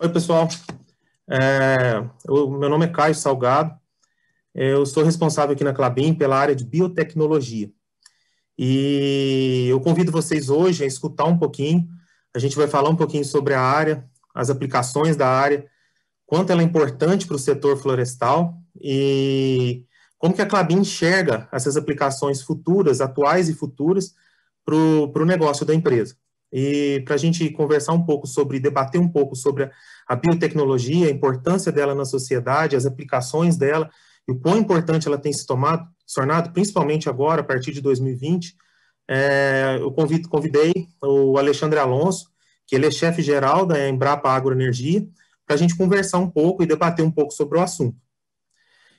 Oi, pessoal. Meu nome é Caio Salgado. Eu sou responsável aqui na Klabin pela área de biotecnologia. E eu convido vocês hoje a escutar um pouquinho. A gente vai falar um pouquinho sobre a área, as aplicações da área, quanto ela é importante para o setor florestal e como que a Klabin enxerga essas aplicações futuras, atuais e futuras, para o negócio da empresa. E para a gente conversar um pouco sobre, debater um pouco sobre a biotecnologia, a importância dela na sociedade, as aplicações dela, e o quão importante ela tem se tornado, principalmente agora, a partir de 2020, eu convidei o Alexandre Alonso, que ele é chefe-geral da Embrapa Agroenergia, para a gente conversar um pouco e debater um pouco sobre o assunto.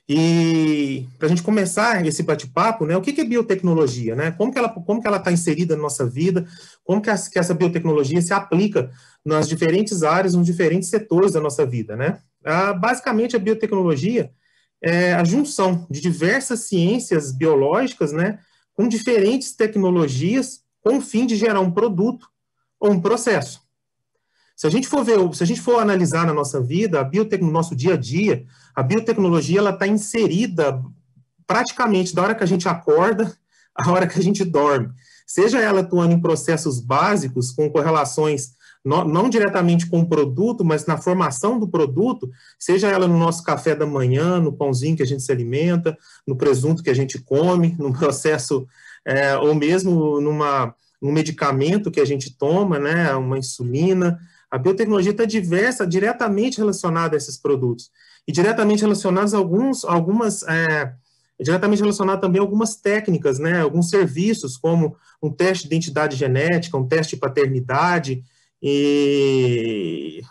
E para a gente começar esse bate-papo, né, o que é biotecnologia, né? Como que ela está inserida na nossa vida? Como que essa biotecnologia se aplica nas diferentes áreas, nos diferentes setores da nossa vida, né? Basicamente, a biotecnologia é a junção de diversas ciências biológicas, né, com diferentes tecnologias, com o fim de gerar um produto ou um processo. Se a gente for analisar na nossa vida, no nosso dia a dia, a biotecnologia ela está inserida praticamente da hora que a gente acorda à hora que a gente dorme. Seja ela atuando em processos básicos, com correlações não diretamente com o produto, mas na formação do produto, seja ela no nosso café da manhã, no pãozinho que a gente se alimenta, no presunto que a gente come, no processo, ou mesmo num medicamento que a gente toma, né, uma insulina. A biotecnologia está diretamente relacionada a esses produtos. E diretamente relacionados diretamente relacionado também a algumas técnicas, né, alguns serviços, como um teste de identidade genética, um teste de paternidade,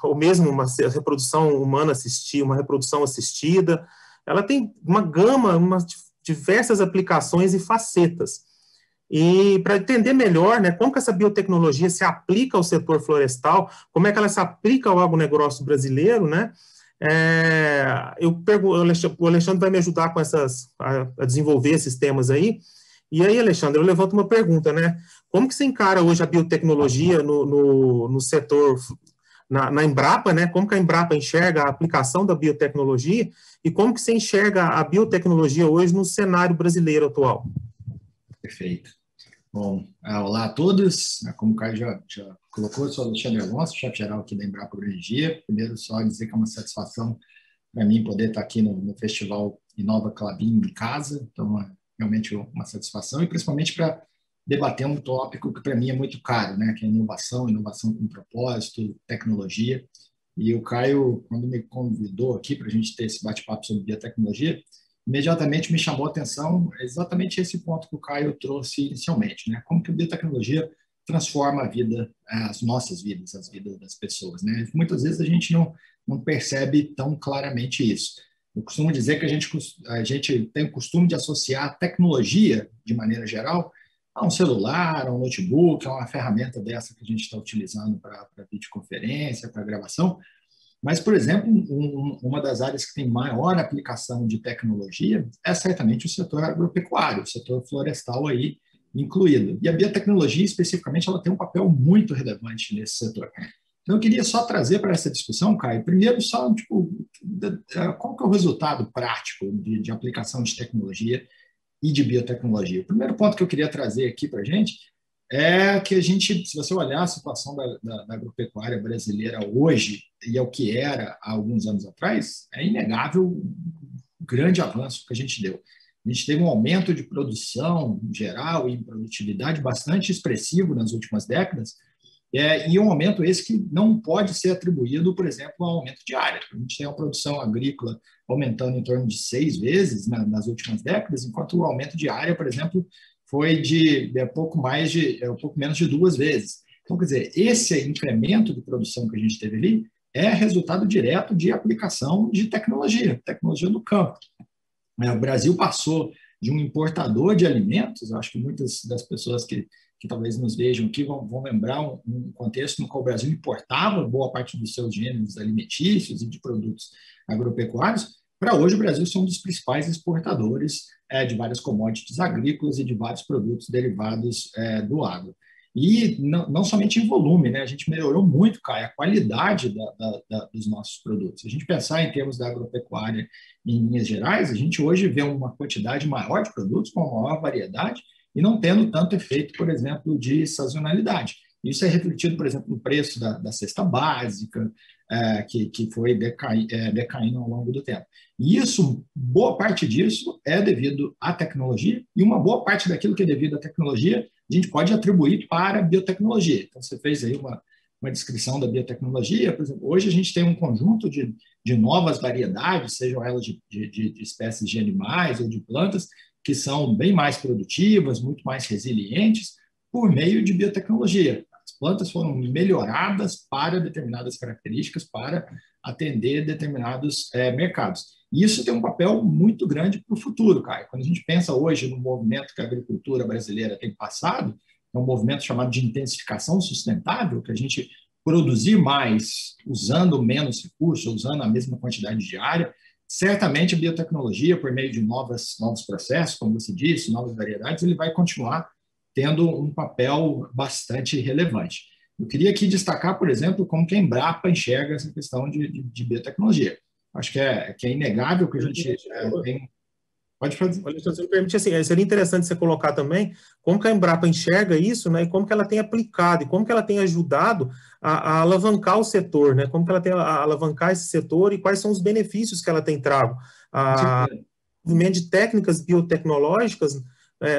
ou mesmo uma reprodução humana assistida, uma reprodução assistida. Ela tem uma gama, diversas aplicações e facetas. E para entender melhor, né, como que essa biotecnologia se aplica ao setor florestal, como é que ela se aplica ao agronegócio brasileiro, né? O Alexandre vai me ajudar com a desenvolver esses temas aí. E aí, Alexandre, eu levanto uma pergunta, né? Como que você encara hoje a biotecnologia no setor, na Embrapa, né? Como que a Embrapa enxerga a aplicação da biotecnologia e como que você enxerga a biotecnologia hoje no cenário brasileiro atual? Perfeito. Bom, olá a todos. Como o Caio já colocou, eu sou Alexandre Alonso, chefe-geral aqui da Embrapa Agroenergia. Primeiro, só dizer que é uma satisfação para mim poder estar aqui no Festival Inova Klabin em casa. Então, é realmente uma satisfação e principalmente para debater um tópico que para mim é muito caro, né? Que é inovação com propósito, tecnologia. E o Caio, quando me convidou aqui para a gente ter esse bate-papo sobre biotecnologia, imediatamente me chamou a atenção exatamente esse ponto que o Caio trouxe inicialmente, né? Como que a biotecnologia transforma a vida, as nossas vidas, as vidas das pessoas, né? Muitas vezes a gente não percebe tão claramente isso. Eu costumo dizer que a gente tem o costume de associar a tecnologia, de maneira geral, a um celular, a um notebook, a uma ferramenta dessa que a gente está utilizando para videoconferência, para gravação. Mas, por exemplo, uma das áreas que tem maior aplicação de tecnologia é certamente o setor agropecuário, o setor florestal aí incluído. E a biotecnologia, especificamente, ela tem um papel muito relevante nesse setor. Então, eu queria só trazer para essa discussão, Caio, primeiro só, qual que é o resultado prático de aplicação de tecnologia e de biotecnologia? O primeiro ponto que eu queria trazer aqui para a gente é que a gente, se você olhar a situação da agropecuária brasileira hoje e ao que era há alguns anos atrás, é inegável o grande avanço que a gente deu. A gente teve um aumento de produção geral e produtividade bastante expressivo nas últimas décadas, e um aumento esse que não pode ser atribuído, por exemplo, ao aumento de área. A gente tem uma produção agrícola aumentando em torno de 6 vezes nas últimas décadas, enquanto o aumento de área, por exemplo, foi de pouco menos de 2 vezes. Então, quer dizer, esse incremento de produção que a gente teve ali é resultado direto de aplicação de tecnologia no campo. O Brasil passou de um importador de alimentos, eu acho que muitas das pessoas que talvez nos vejam aqui vão lembrar um contexto no qual o Brasil importava boa parte dos seus gêneros alimentícios e de produtos agropecuários, para hoje o Brasil ser um dos principais exportadores de várias commodities agrícolas e de vários produtos derivados do agro. E não somente em volume, né? A gente melhorou muito, Caio, a qualidade dos nossos produtos. Se a gente pensar em termos da agropecuária em linhas gerais, a gente hoje vê uma quantidade maior de produtos, com uma maior variedade, e não tendo tanto efeito, por exemplo, de sazonalidade. Isso é refletido, por exemplo, no preço da cesta básica, que foi decaindo ao longo do tempo. E isso, boa parte disso é devido à tecnologia, e uma boa parte daquilo que é devido à tecnologia a gente pode atribuir para a biotecnologia. Então, você fez aí uma descrição da biotecnologia. Por exemplo, hoje a gente tem um conjunto de novas variedades, sejam elas de espécies de animais ou de plantas, que são bem mais produtivas, muito mais resilientes, por meio de biotecnologia. As plantas foram melhoradas para determinadas características, para atender determinados mercados. E isso tem um papel muito grande para o futuro, Caio. Quando a gente pensa hoje no movimento que a agricultura brasileira tem passado, é um movimento chamado de intensificação sustentável, que a gente produzir mais usando menos recursos, usando a mesma quantidade de área. Certamente a biotecnologia, por meio de novos processos, como você disse, novas variedades, ele vai continuar tendo um papel bastante relevante. Eu queria aqui destacar, por exemplo, como que a Embrapa enxerga essa questão de biotecnologia. Acho que é inegável que a gente tem... Pode fazer. Olha, se você me permite, assim, seria interessante você colocar também como que a Embrapa enxerga isso, né, e como que ela tem aplicado, e como que ela tem ajudado a alavancar o setor, né, como que ela tem a alavancar esse setor e quais são os benefícios que ela tem trago. O desenvolvimento de técnicas biotecnológicas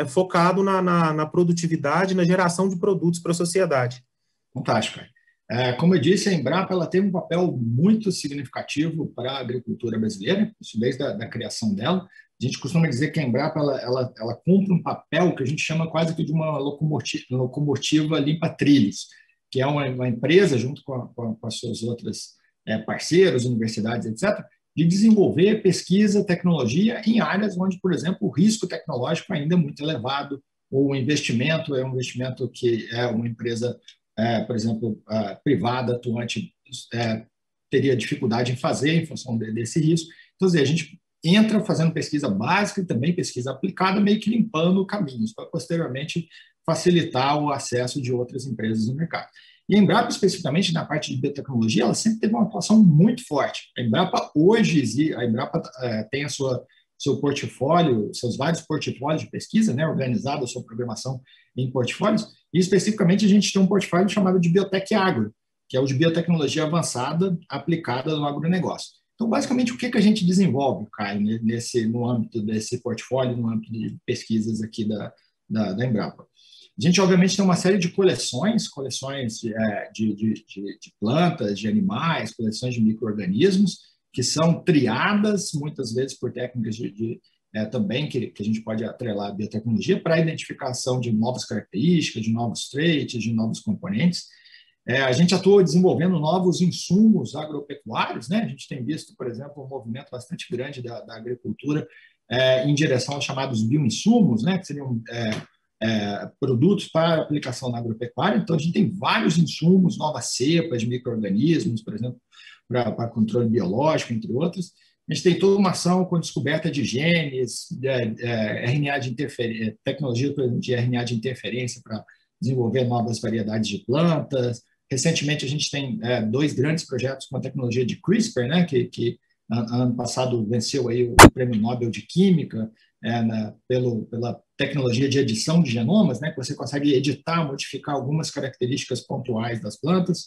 focado na produtividade, na geração de produtos para a sociedade. Fantástico. Como eu disse, a Embrapa ela tem um papel muito significativo para a agricultura brasileira, isso desde a criação dela. A gente costuma dizer que a Embrapa ela cumpre um papel que a gente chama quase que de uma locomotiva limpa-trilhos, que é uma empresa, junto com as suas outras parceiros, universidades, etc., de desenvolver pesquisa, tecnologia em áreas onde, por exemplo, o risco tecnológico ainda é muito elevado, ou o investimento é um investimento que uma empresa, por exemplo, privada, atuante, teria dificuldade em fazer em função desse risco. Então, a gente entra fazendo pesquisa básica e também pesquisa aplicada, meio que limpando caminhos, para posteriormente facilitar o acesso de outras empresas no mercado. E a Embrapa, especificamente na parte de biotecnologia, ela sempre teve uma atuação muito forte. A Embrapa hoje tem seu portfólio, seus vários portfólios de pesquisa, né, organizado a sua programação em portfólios, e especificamente a gente tem um portfólio chamado de Biotec Agro, que é o de biotecnologia avançada aplicada no agronegócio. Então, basicamente, o que a gente desenvolve, Caio, no âmbito desse portfólio, no âmbito de pesquisas aqui da Embrapa? A gente, obviamente, tem uma série de coleções de plantas, de animais, coleções de micro-organismos, que são triadas, muitas vezes, por técnicas também que a gente pode atrelar a biotecnologia para a identificação de novas características, de novos traits, de novos componentes. A gente atua desenvolvendo novos insumos agropecuários, né? A gente tem visto, por exemplo, um movimento bastante grande da agricultura em direção aos chamados bioinsumos, né? Que seriam produtos para aplicação na agropecuária. Então, a gente tem vários insumos, novas cepas de micro-organismos, por exemplo, para controle biológico, entre outros. A gente tem toda uma ação com descoberta de genes, RNA de interferência, tecnologia de RNA de interferência para desenvolver novas variedades de plantas. Recentemente, a gente tem 2 grandes projetos com a tecnologia de CRISPR, né, que ano passado venceu aí o Prêmio Nobel de Química, pela tecnologia de edição de genomas, né, que você consegue editar, modificar algumas características pontuais das plantas,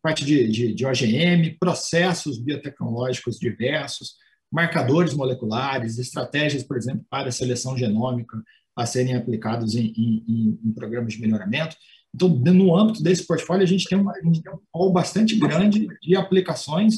parte de OGM, processos biotecnológicos diversos, marcadores moleculares, estratégias, por exemplo, para seleção genômica a serem aplicados em programas de melhoramento. Então, no âmbito desse portfólio, a gente tem um rol bastante grande de aplicações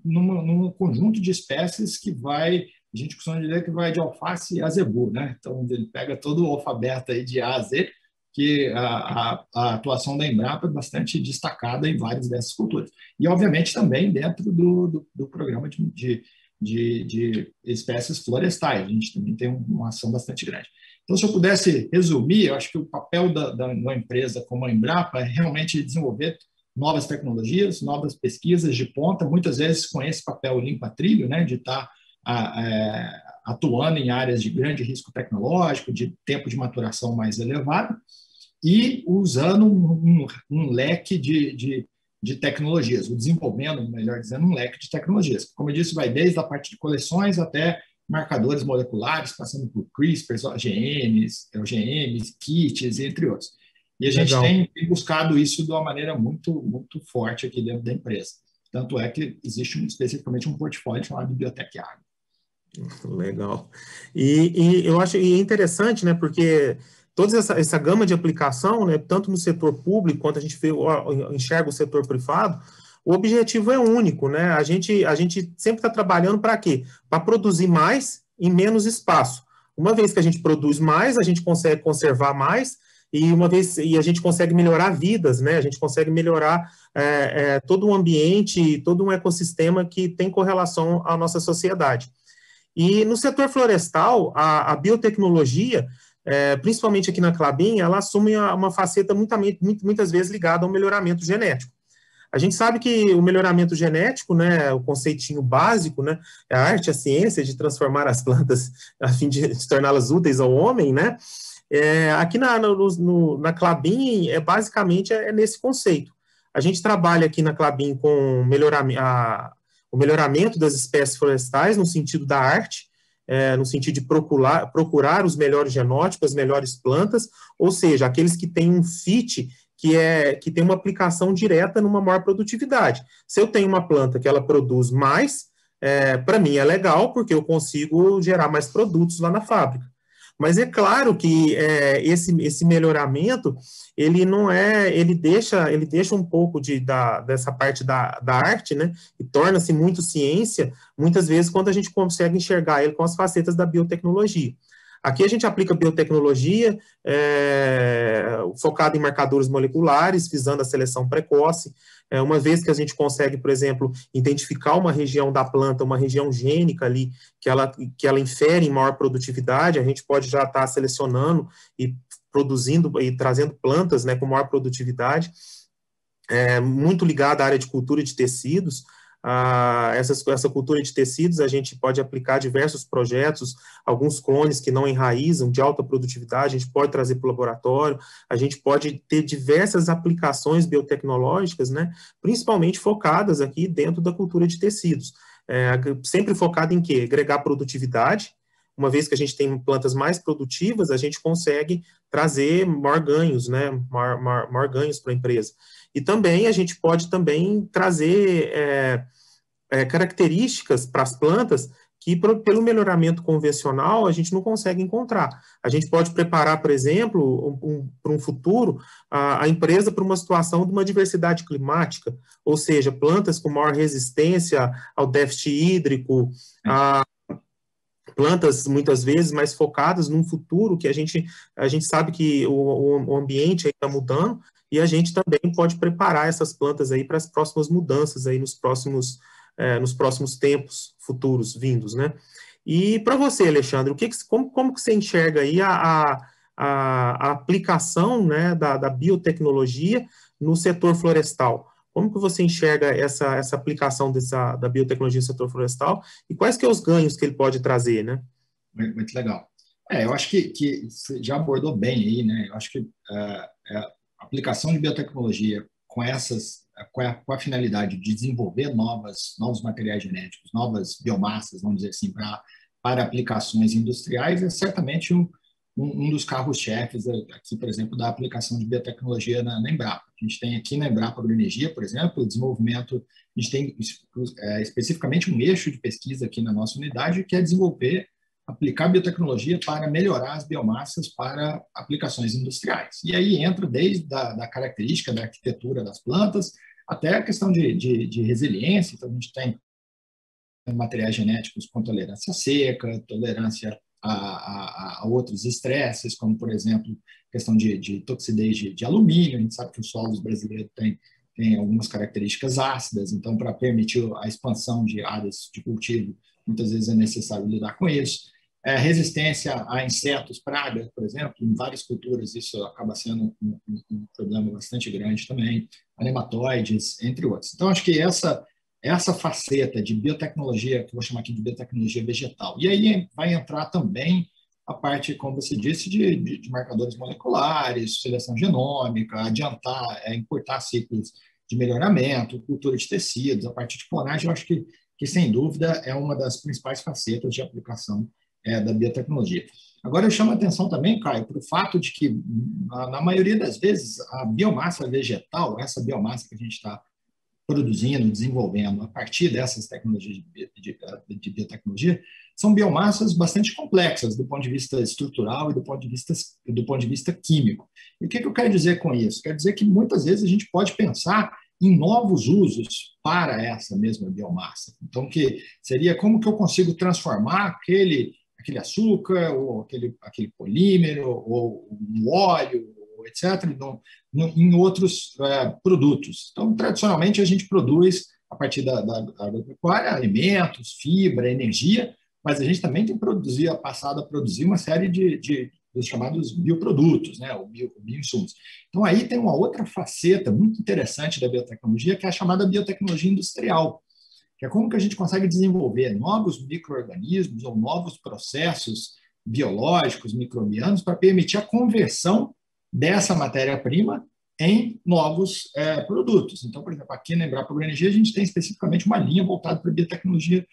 num conjunto de espécies que a gente costuma dizer que vai de alface a zebu, né? Então, ele pega todo o alfabeto aí de A a Z, que a atuação da Embrapa é bastante destacada em várias dessas culturas. E, obviamente, também dentro do programa de espécies florestais. A gente também tem uma ação bastante grande. Então, se eu pudesse resumir, eu acho que o papel da uma empresa como a Embrapa é realmente desenvolver novas tecnologias, novas pesquisas de ponta, muitas vezes com esse papel limpa-trilho, né, de estar atuando em áreas de grande risco tecnológico, de tempo de maturação mais elevado, e usando um leque de tecnologias, o desenvolvendo, melhor dizendo, um leque de tecnologias. Como eu disse, vai desde a parte de coleções até marcadores moleculares, passando por CRISPRs, OGMs, kits, entre outros. E a gente tem buscado isso de uma maneira muito, muito forte aqui dentro da empresa. Tanto é que existe especificamente um portfólio chamado de Biotech Agro. Legal. E eu acho interessante, né, porque toda essa gama de aplicação, né, tanto no setor público quanto a gente enxerga o setor privado, o objetivo é único, né? A gente sempre está trabalhando para quê? Para produzir mais em menos espaço. Uma vez que a gente produz mais, a gente consegue conservar mais e a gente consegue melhorar vidas, né? A gente consegue melhorar todo o ambiente, todo um ecossistema que tem correlação à nossa sociedade. E no setor florestal, a biotecnologia, principalmente aqui na Klabin, ela assume uma faceta muitas vezes ligada ao melhoramento genético. A gente sabe que o melhoramento genético, né, o conceitinho básico, né, é a arte, a ciência de transformar as plantas a fim de torná-las úteis ao homem, né? Aqui na Klabin, basicamente nesse conceito. A gente trabalha aqui na Klabin com o melhoramento das espécies florestais no sentido da arte, no sentido de procurar os melhores genótipos, as melhores plantas, ou seja, aqueles que têm um fit que tem uma aplicação direta numa maior produtividade. Se eu tenho uma planta que ela produz mais, para mim é legal, porque eu consigo gerar mais produtos lá na fábrica. Mas é claro que esse melhoramento, ele deixa um pouco dessa parte da arte, né, e torna-se muito ciência, muitas vezes, quando a gente consegue enxergar ele com as facetas da biotecnologia. Aqui a gente aplica biotecnologia focada em marcadores moleculares, visando a seleção precoce, uma vez que a gente consegue, por exemplo, identificar uma região da planta, uma região gênica ali, que ela infere em maior produtividade, a gente pode já estar selecionando e produzindo e trazendo plantas, né, com maior produtividade, muito ligada à área de cultura de tecidos. Essa cultura de tecidos, a gente pode aplicar diversos projetos, alguns clones que não enraizam, de alta produtividade, a gente pode trazer para o laboratório, a gente pode ter diversas aplicações biotecnológicas, né, principalmente focadas aqui dentro da cultura de tecidos. Sempre focado em quê? Agregar produtividade. Uma vez que a gente tem plantas mais produtivas, a gente consegue trazer maior ganhos, né, maior ganhos para a empresa. E também a gente pode também trazer características para as plantas que, pelo melhoramento convencional, a gente não consegue encontrar. A gente pode preparar, por exemplo, para um futuro, a empresa para uma situação de uma diversidade climática, ou seja, plantas com maior resistência ao déficit hídrico, plantas, muitas vezes, mais focadas num futuro que a gente sabe que o ambiente está mudando, e a gente também pode preparar essas plantas aí para as próximas mudanças aí nos próximos tempos futuros vindos, né? E para você, Alexandre, como que você enxerga aí a aplicação, né, da biotecnologia no setor florestal? Como que você enxerga essa aplicação da biotecnologia no setor florestal e quais que são os ganhos que ele pode trazer, né? Muito legal. Eu acho que você já abordou bem aí, né? Eu acho que a aplicação de biotecnologia com a finalidade de desenvolver novos materiais genéticos, novas biomassas, vamos dizer assim, para aplicações industriais, é certamente um dos carros-chefes aqui, por exemplo, da aplicação de biotecnologia na Embrapa. A gente tem aqui na Embrapa Agroenergia, por exemplo, o desenvolvimento, a gente tem especificamente um eixo de pesquisa aqui na nossa unidade, que é aplicar biotecnologia para melhorar as biomassas para aplicações industriais. E aí entra desde da característica da arquitetura das plantas até a questão de resiliência. Então, a gente tem materiais genéticos com tolerância à seca, tolerância a outros estresses, como, por exemplo, questão de toxidez de alumínio. A gente sabe que os solos brasileiros têm algumas características ácidas, então, para permitir a expansão de áreas de cultivo, muitas vezes é necessário lidar com isso. Resistência a insetos, pragas, por exemplo, em várias culturas isso acaba sendo um problema bastante grande também, a nematóides, entre outros. Então, acho que essa faceta de biotecnologia, que eu vou chamar aqui de biotecnologia vegetal, e aí vai entrar também a parte, como você disse, de marcadores moleculares, seleção genômica, adiantar, encurtar ciclos de melhoramento, cultura de tecidos, a parte de clonagem, eu acho que sem dúvida é uma das principais facetas de aplicação da biotecnologia. Agora eu chamo a atenção também, Caio, para o fato de que, na maioria das vezes, a biomassa vegetal, essa biomassa que a gente está produzindo, desenvolvendo a partir dessas tecnologias de biotecnologia, são biomassas bastante complexas do ponto de vista estrutural e do ponto de vista químico. E o que eu quero dizer com isso? Quero dizer que muitas vezes a gente pode pensar em novos usos para essa mesma biomassa. Então, que seria como que eu consigo transformar aquele açúcar, ou aquele polímero, ou um óleo, etc., em outros produtos. Então, tradicionalmente, a gente produz, a partir da agropecuária, alimentos, fibra, energia, mas a gente também tem passado a produzir uma série dos chamados bioprodutos, né, ou bioinsumos. Então, aí tem uma outra faceta muito interessante da biotecnologia, que é a chamada biotecnologia industrial, que é como que a gente consegue desenvolver novos micro-organismos ou novos processos biológicos, microbianos, para permitir a conversão dessa matéria-prima em novos produtos. Então, por exemplo, aqui na Embrapa Agroenergia, a gente tem especificamente uma linha voltada para a biotecnologia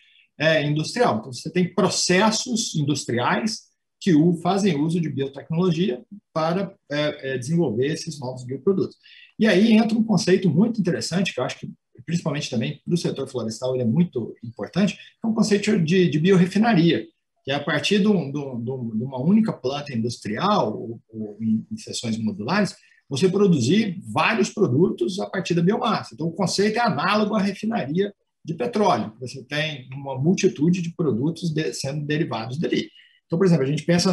industrial. Então, você tem processos industriais que fazem uso de biotecnologia para desenvolver esses novos bioprodutos. E aí entra um conceito muito interessante, que eu acho que, principalmente também para o setor florestal, ele é muito importante, que é um conceito de biorefinaria, que é a partir de uma única planta industrial, ou em seções modulares, você produzir vários produtos a partir da biomassa. Então, o conceito é análogo à refinaria de petróleo. Você tem uma multitude de produtos sendo derivados dali. Então, por exemplo, a gente pensa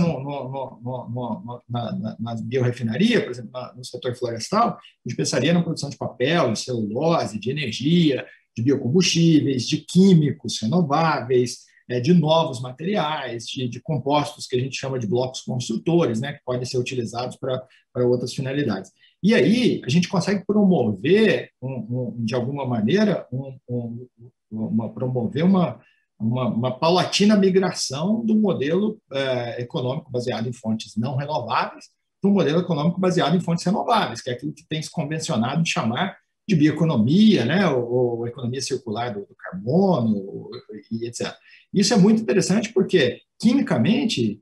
na biorefinaria, por exemplo, no setor florestal, a gente pensaria na produção de papel, de celulose, de energia, de biocombustíveis, de químicos renováveis, de novos materiais, de compostos que a gente chama de blocos construtores, né, que podem ser utilizados para outras finalidades. E aí a gente consegue promover, de alguma maneira, uma paulatina migração do modelo econômico baseado em fontes não renováveis para um modelo econômico baseado em fontes renováveis, que é aquilo que tem se convencionado de chamar de bioeconomia, né, ou economia circular do carbono, e etc. Isso é muito interessante porque, quimicamente,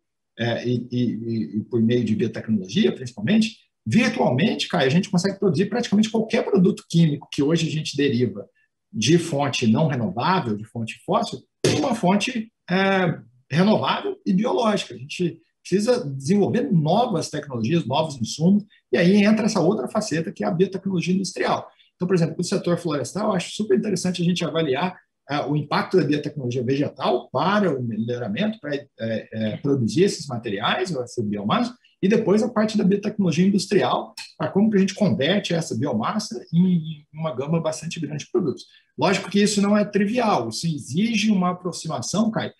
e por meio de biotecnologia, principalmente, virtualmente, Caio, a gente consegue produzir praticamente qualquer produto químico que hoje a gente deriva de fonte não renovável, de fonte fóssil, uma fonte renovável e biológica. A gente precisa desenvolver novas tecnologias, novos insumos, e aí entra essa outra faceta, que é a biotecnologia industrial. Então, por exemplo, no setor florestal, eu acho super interessante a gente avaliar o impacto da biotecnologia vegetal para o melhoramento, para produzir esses materiais, essa biomassa, e depois a parte da biotecnologia industrial, para como que a gente converte essa biomassa em uma gama bastante grande de produtos. Lógico que isso não é trivial, isso exige uma aproximação, Caio,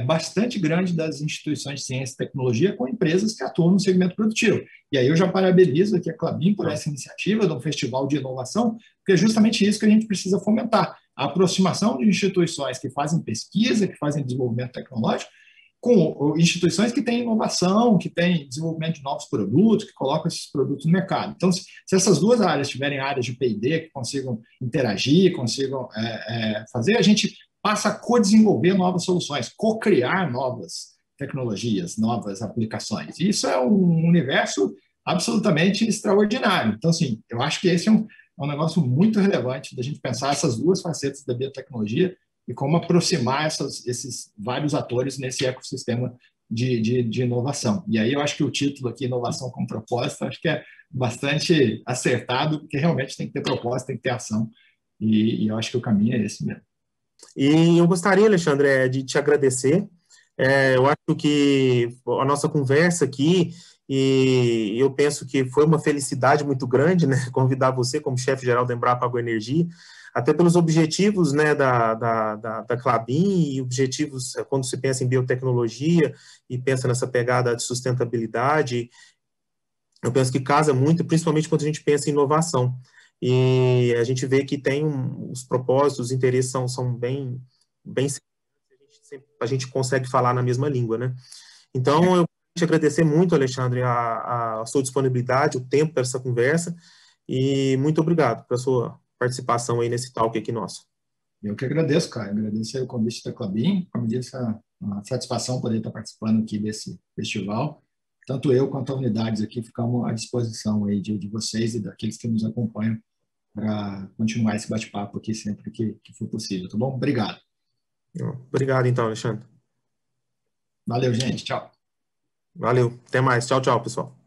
bastante grande das instituições de ciência e tecnologia com empresas que atuam no segmento produtivo. E aí eu já parabenizo aqui a Klabin por essa iniciativa de um festival de inovação, porque é justamente isso que a gente precisa fomentar, a aproximação de instituições que fazem pesquisa, que fazem desenvolvimento tecnológico, com instituições que têm inovação, que têm desenvolvimento de novos produtos, que colocam esses produtos no mercado. Então, se essas duas áreas tiverem áreas de P&D que consigam interagir, consigam fazer, a gente passa a co-desenvolver novas soluções, co-criar novas tecnologias, novas aplicações. E isso é um universo absolutamente extraordinário. Então, assim, eu acho que esse é um negócio muito relevante da gente pensar essas duas facetas da biotecnologia e como aproximar esses vários atores nesse ecossistema de inovação. E aí eu acho que o título aqui, Inovação com Propósito, acho que é bastante acertado, porque realmente tem que ter propósito, tem que ter ação, e eu acho que o caminho é esse mesmo. E eu gostaria, Alexandre, de te agradecer. Eu acho que a nossa conversa aqui, e eu penso que foi uma felicidade muito grande, né, convidar você como chefe-geral da Embrapa Agroenergia, até pelos objetivos, né, da Klabin, e objetivos quando se pensa em biotecnologia e pensa nessa pegada de sustentabilidade, eu penso que casa muito, principalmente quando a gente pensa em inovação. E a gente vê que tem os propósitos, os interesses são bem a gente consegue falar na mesma língua, né? Então, eu quero te agradecer muito, Alexandre, a sua disponibilidade, o tempo para essa conversa, e muito obrigado pela sua participação aí nesse talk aqui nosso. Eu que agradeço, cara. Agradecer o convite da Klabin. Como disse, uma satisfação poder estar participando aqui desse festival. Tanto eu quanto a unidades aqui ficamos à disposição aí de vocês e daqueles que nos acompanham para continuar esse bate-papo aqui sempre que for possível, tá bom? Obrigado. Obrigado, então, Alexandre. Valeu, gente. Tchau. Valeu. Até mais. Tchau, tchau, pessoal.